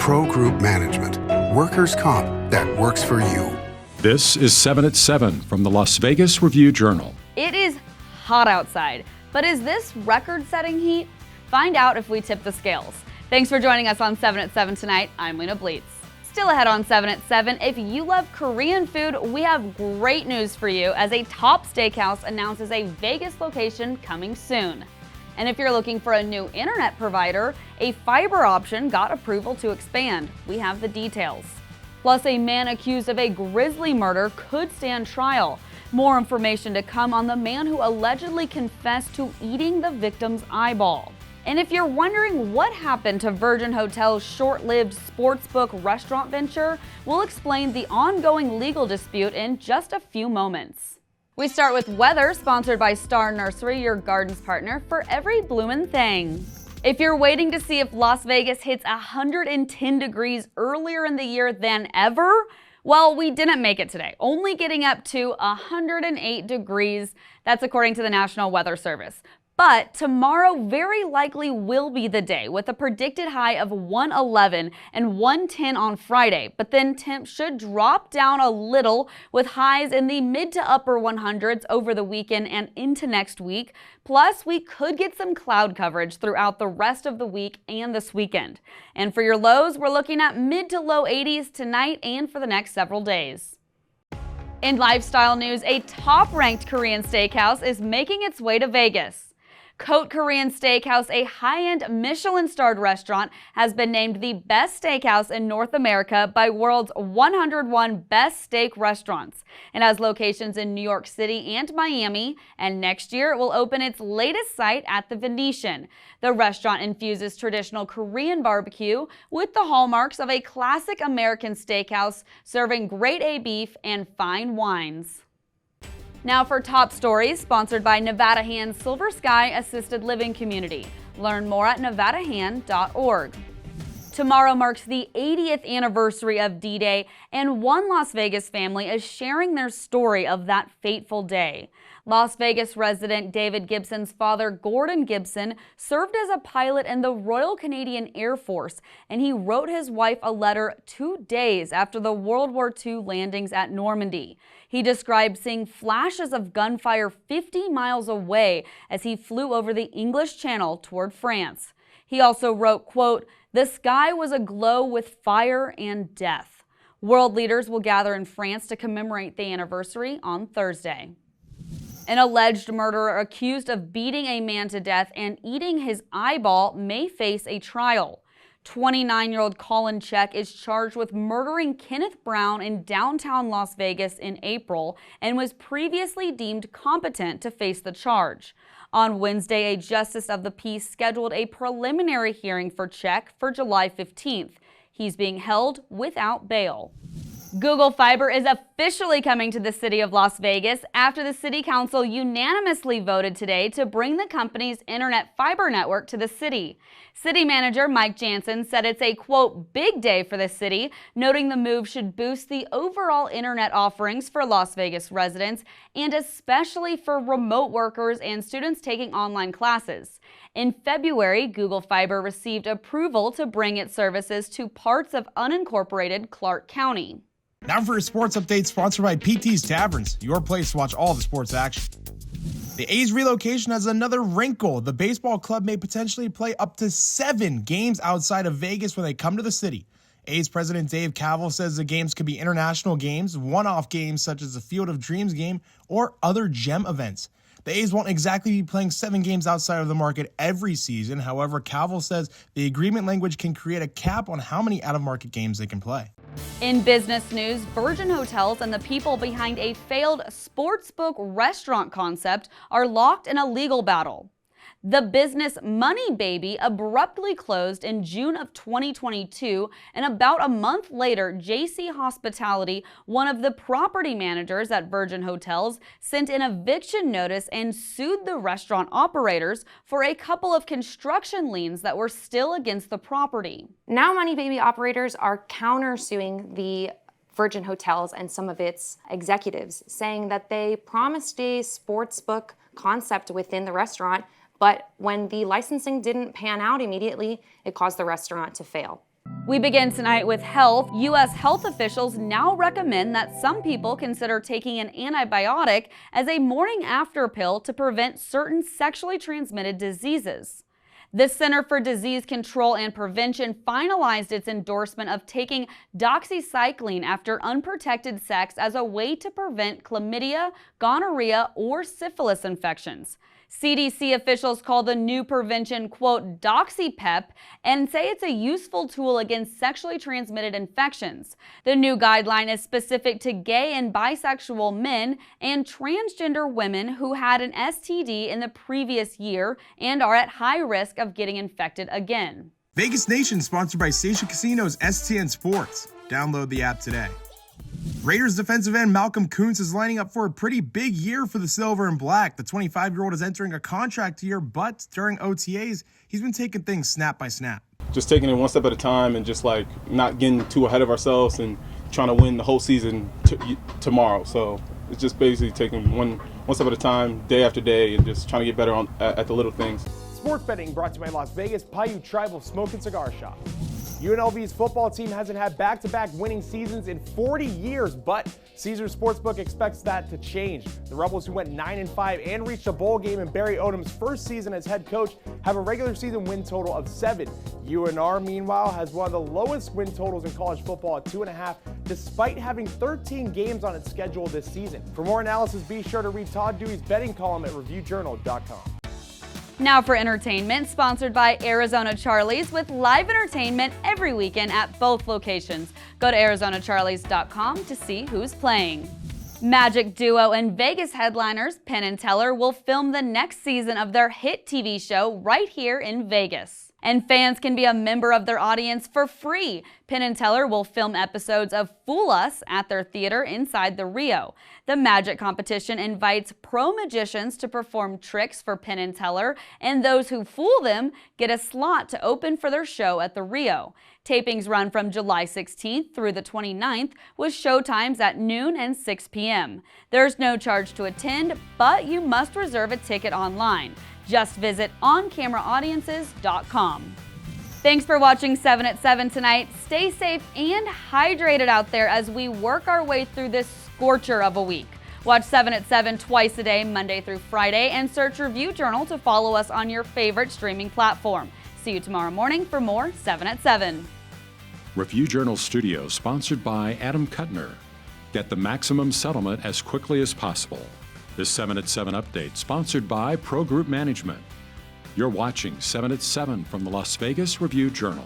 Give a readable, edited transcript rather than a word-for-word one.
Pro Group Management. Workers' comp that works for you. This is 7 at 7 from the Las Vegas Review-Journal. It is hot outside, but is this record-setting heat? Find out if we tip the scales. Thanks for joining us on 7 at 7 tonight. I'm Lena Bleets. Still ahead on 7 at 7, if you love Korean food, we have great news for you as a top steakhouse announces a Vegas location coming soon. And if you're looking for a new internet provider, a fiber option got approval to expand. We have the details. Plus, a man accused of a grisly murder could stand trial. More information to come on the man who allegedly confessed to eating the victim's eyeball. And if you're wondering what happened to Virgin Hotels' short-lived sportsbook restaurant venture, we'll explain the ongoing legal dispute in just a few moments. We start with weather, sponsored by Star Nursery, your garden's partner for every bloomin' thing. If you're waiting to see if Las Vegas hits 110 degrees earlier in the year than ever, well, we didn't make it today, only getting up to 108 degrees. That's according to the National Weather Service. But tomorrow very likely will be the day with a predicted high of 111 and 110 on Friday. But then temps should drop down a little with highs in the mid to upper 100s over the weekend and into next week. Plus, we could get some cloud coverage throughout the rest of the week and this weekend. And for your lows, we're looking at mid to low 80s tonight and for the next several days. In lifestyle news, a top-ranked Korean steakhouse is making its way to Vegas. Cote Korean Steakhouse, a high-end Michelin-starred restaurant, has been named the best steakhouse in North America by World's 101 Best Steak Restaurants. It has locations in New York City and Miami, and next year it will open its latest site at the Venetian. The restaurant infuses traditional Korean barbecue with the hallmarks of a classic American steakhouse, serving grade A beef and fine wines. Now for top stories, sponsored by Nevada Hand's Silver Sky Assisted Living Community. Learn more at nevadahan.org. Tomorrow marks the 80th anniversary of D-Day, and one Las Vegas family is sharing their story of that fateful day. Las Vegas resident David Gibson's father, Gordon Gibson, served as a pilot in the Royal Canadian Air Force, and he wrote his wife a letter 2 days after the World War II landings at Normandy. He described seeing flashes of gunfire 50 miles away as he flew over the English Channel toward France. He also wrote, quote, "The sky was aglow with fire and death." World leaders will gather in France to commemorate the anniversary on Thursday. An alleged murderer accused of beating a man to death and eating his eyeball may face a trial. 29-year-old Colin Check is charged with murdering Kenneth Brown in downtown Las Vegas in April and was previously deemed competent to face the charge. On Wednesday, a justice of the peace scheduled a preliminary hearing for Check for July 15th. He's being held without bail. Google Fiber is officially coming to the city of Las Vegas after the city council unanimously voted today to bring the company's internet fiber network to the city. City manager Mike Jansen said it's a, quote, big day for the city, noting the move should boost the overall internet offerings for Las Vegas residents and especially for remote workers and students taking online classes. In February, Google Fiber received approval to bring its services to parts of unincorporated Clark County. Now for a sports update sponsored by PT's Taverns, your place to watch all the sports action. The A's relocation has another wrinkle. The baseball club may potentially play up to 7 games outside of Vegas when they come to the city. A's president Dave Kaval says the games could be international games, one-off games such as the Field of Dreams game, or other gem events. The A's won't exactly be playing 7 games outside of the market every season. However, Kaval says the agreement language can create a cap on how many out-of-market games they can play. In business news, Virgin Hotels and the people behind a failed sportsbook restaurant concept are locked in a legal battle. The business Money Baby abruptly closed in June of 2022, and about a month later, JC Hospitality, one of the property managers at Virgin Hotels, sent an eviction notice and sued the restaurant operators for a couple of construction liens that were still against the property. Now Money Baby operators are countersuing the Virgin Hotels and some of its executives, saying that they promised a sportsbook concept within the restaurant, but when the licensing didn't pan out immediately, it caused the restaurant to fail. We begin tonight with health. U.S. health officials now recommend that some people consider taking an antibiotic as a morning after pill to prevent certain sexually transmitted diseases. The Center for Disease Control and Prevention finalized its endorsement of taking doxycycline after unprotected sex as a way to prevent chlamydia, gonorrhea, or syphilis infections. CDC officials call the new prevention, quote, DoxyPep, and say it's a useful tool against sexually transmitted infections. The new guideline is specific to gay and bisexual men and transgender women who had an STD in the previous year and are at high risk of getting infected again. Vegas Nation, sponsored by Station Casino's STN Sports. Download the app today. Raiders defensive end Malcolm Kuntz is lining up for a pretty big year for the Silver and Black. The 25-year-old is entering a contract year, but during OTAs, he's been taking things snap by snap. Just taking it one step at a time and just like not getting too ahead of ourselves and trying to win the whole season tomorrow. So it's just basically taking one step at a time, day after day, and just trying to get better at the little things. Sports betting brought to you by Las Vegas Paiute Tribal Smoke and Cigar Shop. UNLV's football team hasn't had back-to-back winning seasons in 40 years, but Caesars Sportsbook expects that to change. The Rebels, who went 9-5 and reached a bowl game in Barry Odom's first season as head coach, have a regular season win total of 7. UNR, meanwhile, has one of the lowest win totals in college football at 2.5, despite having 13 games on its schedule this season. For more analysis, be sure to read Todd Dewey's betting column at reviewjournal.com. Now for entertainment, sponsored by Arizona Charlie's, with live entertainment every weekend at both locations. Go to ArizonaCharlies.com to see who's playing. Magic duo and Vegas headliners Penn and Teller will film the next season of their hit TV show right here in Vegas. And fans can be a member of their audience for free. Penn and Teller will film episodes of Fool Us at their theater inside the Rio. The magic competition invites pro magicians to perform tricks for Penn and Teller, and those who fool them get a slot to open for their show at the Rio. Tapings run from July 16th through the 29th, with showtimes at noon and 6 p.m. There's no charge to attend, but you must reserve a ticket online. Just visit OnCameraAudiences.com. Thanks for watching 7 at 7 tonight. Stay safe and hydrated out there as we work our way through this scorcher of a week. Watch 7 at 7 twice a day, Monday through Friday, and search Review Journal to follow us on your favorite streaming platform. See you tomorrow morning for more 7 at 7. Review Journal Studio, sponsored by Adam Kuttner. Get the maximum settlement as quickly as possible. This 7 at 7 update, sponsored by Pro Group Management. You're watching 7 at 7 from the Las Vegas Review Journal.